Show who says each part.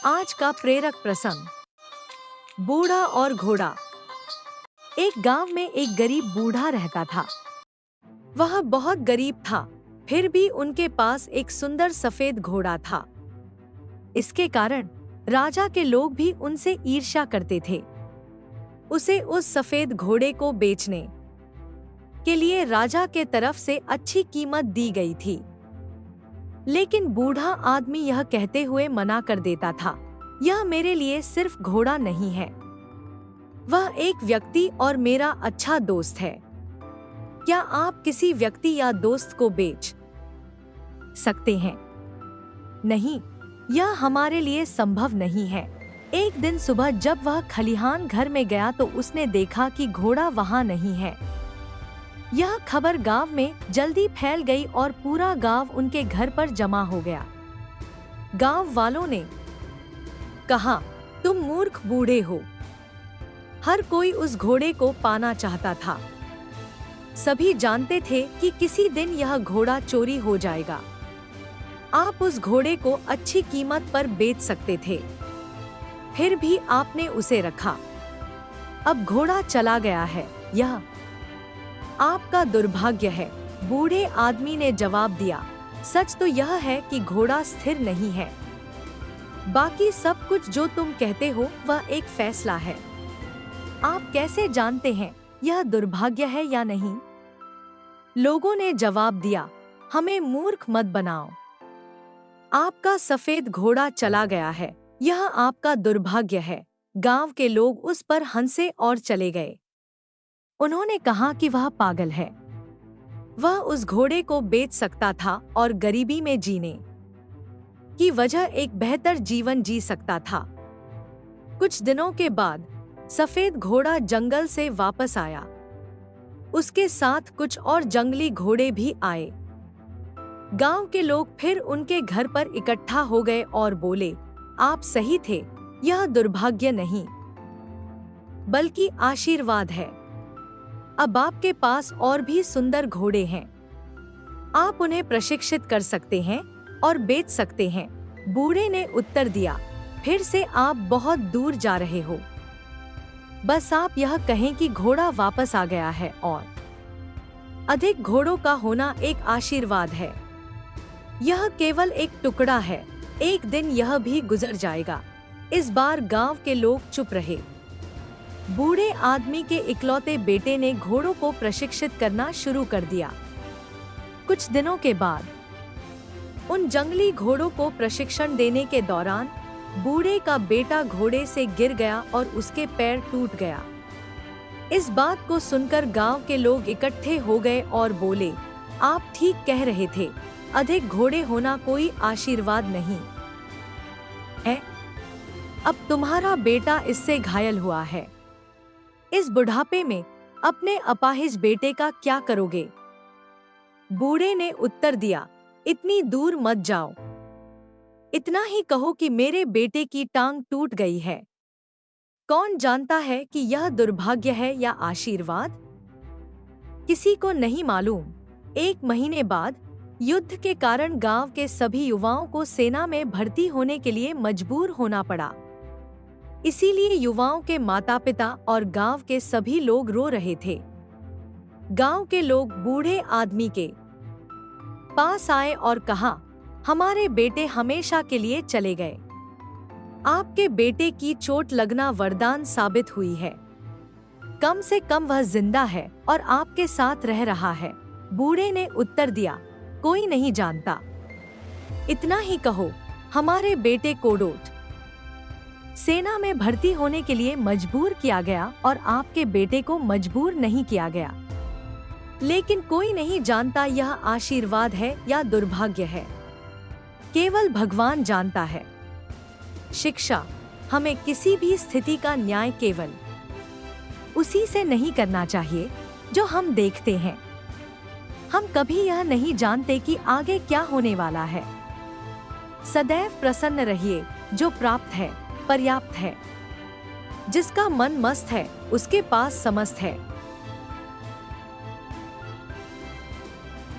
Speaker 1: आज का प्रेरक प्रसंग, बूढ़ा और घोड़ा। एक गांव में एक गरीब बूढ़ा रहता था। वह बहुत गरीब था, फिर भी उनके पास एक सुंदर सफेद घोड़ा था। इसके कारण राजा के लोग भी उनसे ईर्ष्या करते थे। उसे उस सफेद घोड़े को बेचने के लिए राजा के तरफ से अच्छी कीमत दी गई थी। लेकिन बूढ़ा आदमी यह कहते हुए मना कर देता था, यह मेरे लिए सिर्फ घोड़ा नहीं है, वह एक व्यक्ति और मेरा अच्छा दोस्त है। क्या आप किसी व्यक्ति या दोस्त को बेच सकते हैं? नहीं, यह हमारे लिए संभव नहीं है। एक दिन सुबह जब वह खलिहान घर में गया तो उसने देखा कि घोड़ा वहां नहीं है। यह खबर गांव में जल्दी फैल गई और पूरा गांव उनके घर पर जमा हो गया। गांव वालों ने कहा, तुम मूर्ख बूढ़े हो। हर कोई उस घोड़े को पाना चाहता था। सभी जानते थे कि किसी दिन यह घोड़ा चोरी हो जाएगा। आप उस घोड़े को अच्छी कीमत पर बेच सकते थे, फिर भी आपने उसे रखा। अब घोड़ा चला गया है, यह आपका दुर्भाग्य है। बूढ़े आदमी ने जवाब दिया, सच तो यह है कि घोड़ा स्थिर नहीं है। बाकी सब कुछ जो तुम कहते हो वह एक फैसला है। आप कैसे जानते हैं यह दुर्भाग्य है या नहीं? लोगों ने जवाब दिया, हमें मूर्ख मत बनाओ। आपका सफेद घोड़ा चला गया है, यह आपका दुर्भाग्य है। गांव के लोग उस पर हंसे और चले गए। उन्होंने कहा कि वह पागल है। वह उस घोड़े को बेच सकता था और गरीबी में जीने की वजह एक बेहतर जीवन जी सकता था। कुछ दिनों के बाद सफेद घोड़ा जंगल से वापस आया। उसके साथ कुछ और जंगली घोड़े भी आए। गांव के लोग फिर उनके घर पर इकट्ठा हो गए और बोले, आप सही थे, यह दुर्भाग्य नहीं बल्कि आशीर्वाद है। अब आपके पास और भी सुंदर घोड़े हैं, आप उन्हें प्रशिक्षित कर सकते हैं और बेच सकते हैं। बूढ़े ने उत्तर दिया, फिर से आप बहुत दूर जा रहे हो। बस आप यह कहें कि घोड़ा वापस आ गया है और अधिक घोड़ों का होना एक आशीर्वाद है। यह केवल एक टुकड़ा है, एक दिन यह भी गुजर जाएगा। इस बार गांव के लोग चुप रहे। बूढ़े आदमी के इकलौते बेटे ने घोड़ों को प्रशिक्षित करना शुरू कर दिया। कुछ दिनों के बाद उन जंगली घोड़ों को प्रशिक्षण देने के दौरान बूढ़े का बेटा घोड़े से गिर गया और उसके पैर टूट गया। इस बात को सुनकर गांव के लोग इकट्ठे हो गए और बोले, आप ठीक कह रहे थे, अधिक घोड़े होना कोई आशीर्वाद नहीं है। अब तुम्हारा बेटा इससे घायल हुआ है। इस बुढ़ापे में अपने अपाहिज बेटे का क्या करोगे? बूढ़े ने उत्तर दिया, इतनी दूर मत जाओ। इतना ही कहो कि मेरे बेटे की टांग टूट गई है। कौन जानता है कि यह दुर्भाग्य है या आशीर्वाद? किसी को नहीं मालूम। एक महीने बाद युद्ध के कारण गांव के सभी युवाओं को सेना में भर्ती होने के लिए मजबूर होना पड़ा। इसीलिए युवाओं के माता-पिता और गांव के सभी लोग रो रहे थे। गांव के लोग बूढ़े आदमी के पास आए और कहा, हमारे बेटे हमेशा के लिए चले गए। आपके बेटे की चोट लगना वरदान साबित हुई है। कम से कम वह जिंदा है और आपके साथ रह रहा है। बूढ़े ने उत्तर दिया, कोई नहीं जानता। इतना ही कहो, हमारे बेटे को सेना में भर्ती होने के लिए मजबूर किया गया और आपके बेटे को मजबूर नहीं किया गया। लेकिन कोई नहीं जानता यह आशीर्वाद है या दुर्भाग्य है, केवल भगवान जानता है। शिक्षा, हमें किसी भी स्थिति का न्याय केवल उसी से नहीं करना चाहिए जो हम देखते हैं। हम कभी यह नहीं जानते कि आगे क्या होने वाला है। सदैव प्रसन्न रहिए, जो प्राप्त है पर्याप्त है। जिसका मन मस्त है उसके पास समस्त है।